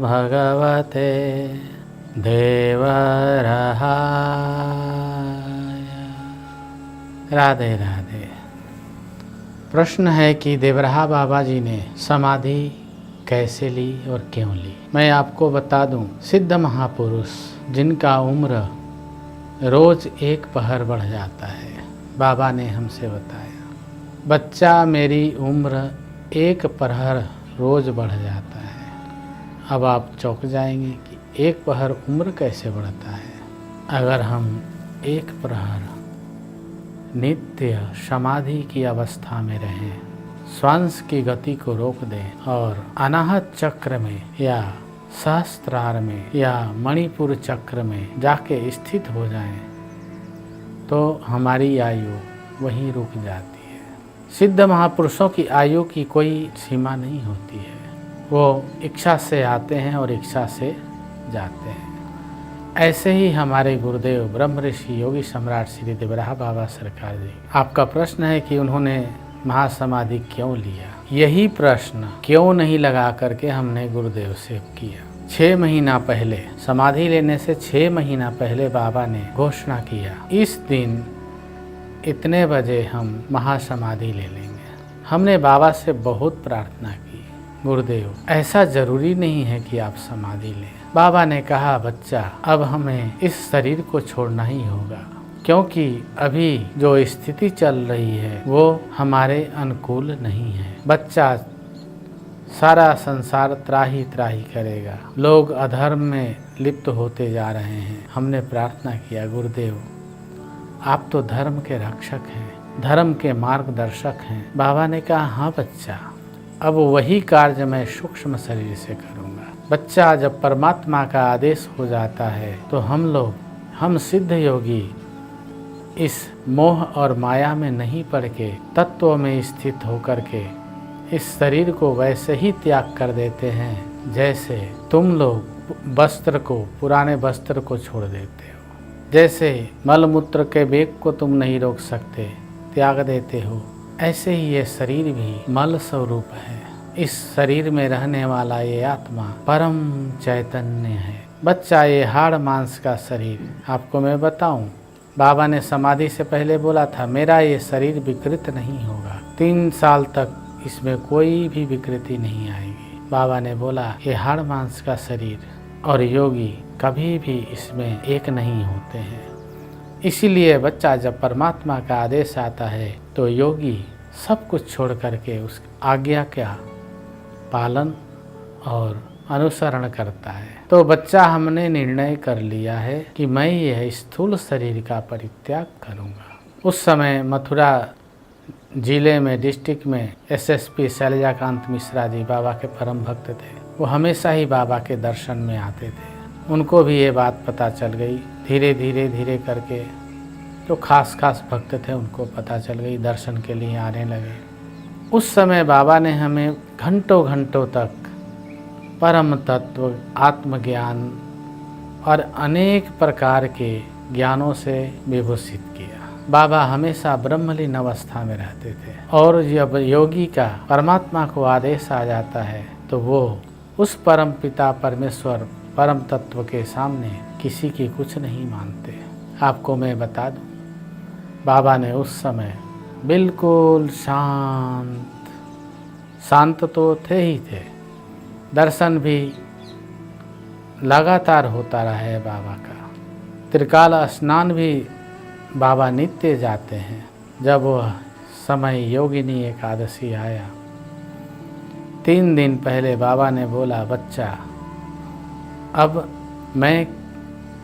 भगवते देवरहाय। राधे राधे। प्रश्न है कि देवरहा बाबा जी ने समाधि कैसे ली और क्यों ली। मैं आपको बता दूं, सिद्ध महापुरुष जिनका उम्र रोज एक पहर बढ़ जाता है, बाबा ने हमसे बताया, बच्चा मेरी उम्र एक पहर रोज बढ़ जाता है। अब आप चौंक जाएंगे कि एक पहर उम्र कैसे बढ़ता है। अगर हम एक प्रहर नित्य समाधि की अवस्था में रहें, श्वास की गति को रोक दें और अनाहत चक्र में या सहस्त्रार में या मणिपुर चक्र में जाके स्थित हो जाएं, तो हमारी आयु वहीं रुक जाती है। सिद्ध महापुरुषों की आयु की कोई सीमा नहीं होती है। वो इच्छा से आते हैं और इच्छा से जाते हैं। ऐसे ही हमारे गुरुदेव ब्रह्म ऋषि योगी सम्राट श्री देवरहा बाबा सरकार जी, आपका प्रश्न है कि उन्होंने महासमाधि क्यों लिया। यही प्रश्न क्यों नहीं लगा करके हमने गुरुदेव से किया। 6 महीना पहले, समाधि लेने से 6 महीना पहले बाबा ने घोषणा किया, इस दिन इतने बजे हम महासमाधि ले लेंगे। हमने बाबा से बहुत प्रार्थना की, गुरुदेव ऐसा जरूरी नहीं है कि आप समाधि लें। बाबा ने कहा, बच्चा अब हमें इस शरीर को छोड़ना ही होगा, क्योंकि अभी जो स्थिति चल रही है वो हमारे अनुकूल नहीं है। बच्चा, सारा संसार त्राही त्राही करेगा, लोग अधर्म में लिप्त होते जा रहे हैं। हमने प्रार्थना किया, गुरुदेव आप तो धर्म के रक्षक हैं, धर्म के मार्गदर्शक हैं। बाबा ने कहा, हाँ बच्चा, अब वही कार्य मैं सूक्ष्म शरीर से करूँगा। बच्चा, जब परमात्मा का आदेश हो जाता है तो हम सिद्ध योगी इस मोह और माया में नहीं पड़ के तत्व में स्थित होकर के इस शरीर को वैसे ही त्याग कर देते हैं जैसे तुम लोग वस्त्र को, पुराने वस्त्र को छोड़ देते हो। जैसे मलमूत्र के वेग को तुम नहीं रोक सकते, त्याग देते हो, ऐसे ही ये शरीर भी मल स्वरूप है। इस शरीर में रहने वाला ये आत्मा परम चैतन्य है। बच्चा, ये हाड़ मांस का शरीर, आपको मैं बताऊं, बाबा ने समाधि से पहले बोला था, मेरा ये शरीर विकृत नहीं होगा, 3 साल तक इसमें कोई भी विकृति नहीं आएगी। बाबा ने बोला, ये हाड़ मांस का शरीर और योगी कभी भी इसमें एक नहीं होते हैं। इसीलिए बच्चा, जब परमात्मा का आदेश आता है तो योगी सब कुछ छोड़ करके उस आज्ञा का पालन और अनुसरण करता है। तो बच्चा, हमने निर्णय कर लिया है कि मैं यह स्थूल शरीर का परित्याग करूंगा। उस समय मथुरा जिले में, डिस्ट्रिक्ट में एसएसपी शैलजाकांत मिश्रा जी बाबा के परम भक्त थे। वो हमेशा ही बाबा के दर्शन में आते थे। उनको भी ये बात पता चल गई। धीरे धीरे करके जो खास भक्त थे उनको पता चल गई, दर्शन के लिए आने लगे। उस समय बाबा ने हमें घंटों तक परम तत्व, आत्मज्ञान और अनेक प्रकार के ज्ञानों से विभूषित किया। बाबा हमेशा ब्रह्मलीन अवस्था में रहते थे और जब योगी का परमात्मा को आदेश आ जाता है तो वो उस परम पिता परमेश्वर परम तत्व के सामने किसी की कुछ नहीं मानते। आपको मैं बता दूं, बाबा ने उस समय बिल्कुल शांत तो थे ही थे, दर्शन भी लगातार होता रहा है बाबा का। त्रिकाल स्नान भी बाबा नित्य जाते हैं। जब वह समय योगिनी एकादशी आया, 3 दिन पहले बाबा ने बोला, बच्चा अब मैं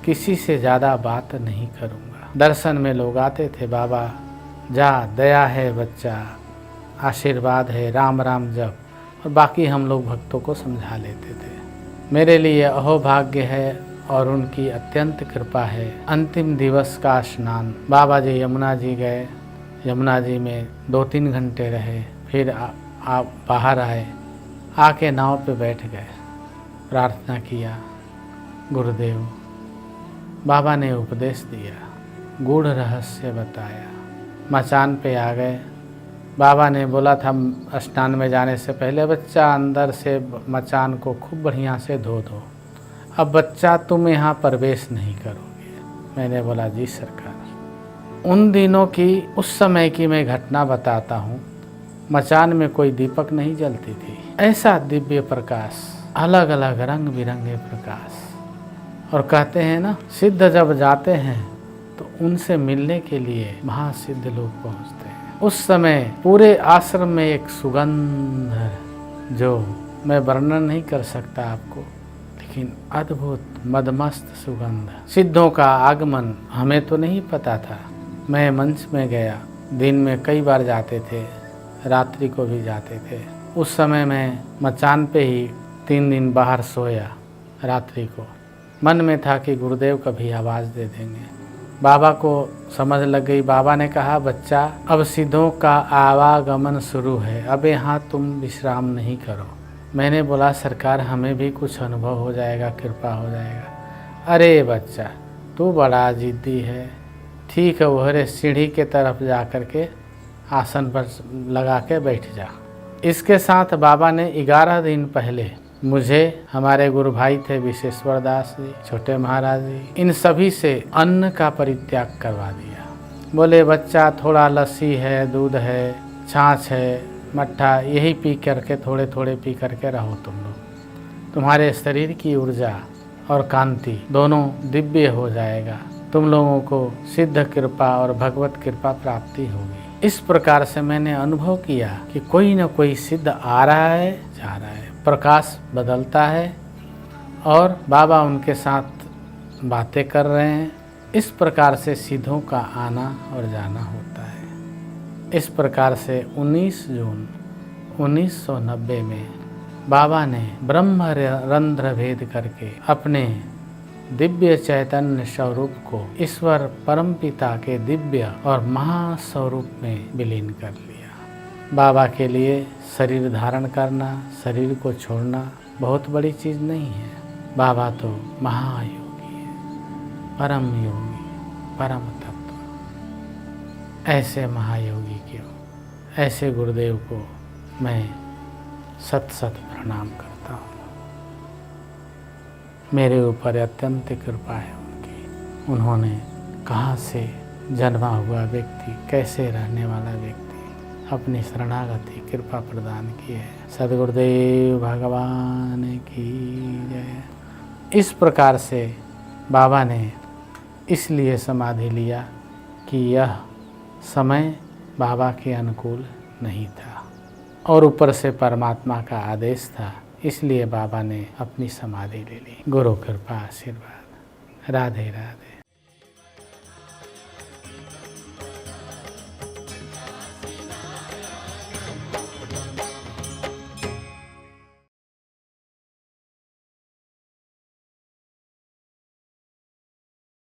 किसी से ज़्यादा बात नहीं करूँगा। दर्शन में लोग आते थे, बाबा जा, दया है बच्चा, आशीर्वाद है, राम राम जप, और बाकी हम लोग भक्तों को समझा लेते थे। मेरे लिए अहोभाग्य है और उनकी अत्यंत कृपा है। अंतिम दिवस का स्नान, बाबा जी यमुना जी गए, यमुना जी में 2-3 घंटे रहे, फिर आप बाहर आए, आके नाव पे बैठ गए, प्रार्थना किया। गुरुदेव बाबा ने उपदेश दिया, गूढ़ रहस्य बताया। मचान पे आ गए, बाबा ने बोला था स्नान में जाने से पहले, बच्चा अंदर से मचान को खूब बढ़िया से धो दो, अब बच्चा तुम यहाँ प्रवेश नहीं करोगे। मैंने बोला जी सरकार। उन दिनों की, उस समय की मैं घटना बताता हूँ। मचान में कोई दीपक नहीं जलती थी, ऐसा दिव्य प्रकाश, अलग अलग रंग बिरंगे प्रकाश। और कहते हैं ना, सिद्ध जब जाते हैं तो उनसे मिलने के लिए महासिद्ध लोग पहुँचते हैं। उस समय पूरे आश्रम में एक सुगंध, जो मैं वर्णन नहीं कर सकता आपको, लेकिन अद्भुत मदमस्त सुगंध, सिद्धों का आगमन हमें तो नहीं पता था। मैं मंच में गया, दिन में कई बार जाते थे, रात्रि को भी जाते थे। उस समय मैं मचान पे ही 3 दिन बाहर सोया। रात्रि को मन में था कि गुरुदेव कभी आवाज़ दे देंगे। बाबा को समझ लग गई। बाबा ने कहा, बच्चा अब सिद्धों का आवागमन शुरू है, अब यहाँ तुम विश्राम नहीं करो। मैंने बोला सरकार, हमें भी कुछ अनुभव हो जाएगा, कृपा हो जाएगा। अरे बच्चा, तू बड़ा जिद्दी है, ठीक है, उहरे सीढ़ी के तरफ जा कर के आसन पर लगा के बैठ जा। इसके साथ बाबा ने 11 दिन पहले मुझे, हमारे गुरु भाई थे विशेश्वर दास जी, छोटे महाराज जी, इन सभी से अन्न का परित्याग करवा दिया। बोले बच्चा, थोड़ा लस्सी है, दूध है, छाछ है, मट्ठा, यही पी करके, थोड़े थोड़े पी करके रहो तुम लोग। तुम्हारे शरीर की ऊर्जा और कांति दोनों दिव्य हो जाएगा, तुम लोगों को सिद्ध कृपा और भगवत कृपा प्राप्ति होगी। इस प्रकार से मैंने अनुभव किया कि कोई न कोई सिद्ध आ रहा है, जा रहा है, प्रकाश बदलता है और बाबा उनके साथ बातें कर रहे हैं। इस प्रकार से सिद्धों का आना और जाना होता है। इस प्रकार से 19 जून 1990 में बाबा ने ब्रह्म रंध्र भेद करके अपने दिव्य चैतन्य स्वरूप को ईश्वर परमपिता के दिव्य और महास्वरूप में विलीन कर लिया। बाबा के लिए शरीर धारण करना, शरीर को छोड़ना बहुत बड़ी चीज़ नहीं है। बाबा तो महायोगी है, परम योगी, परम तत्व। ऐसे महायोगी को, ऐसे गुरुदेव को मैं सत सत प्रणाम करता हूँ। मेरे ऊपर अत्यंत कृपा है उनकी। उन्होंने कहाँ से जन्मा हुआ व्यक्ति, कैसे रहने वाला व्यक्ति अपनी शरणागति कृपा प्रदान की है। सद्गुरुदेव भगवान की जय। इस प्रकार से बाबा ने इसलिए समाधि लिया कि यह समय बाबा के अनुकूल नहीं था और ऊपर से परमात्मा का आदेश था, इसलिए बाबा ने अपनी समाधि ले ली। गुरु कृपा आशीर्वाद। राधे राधे।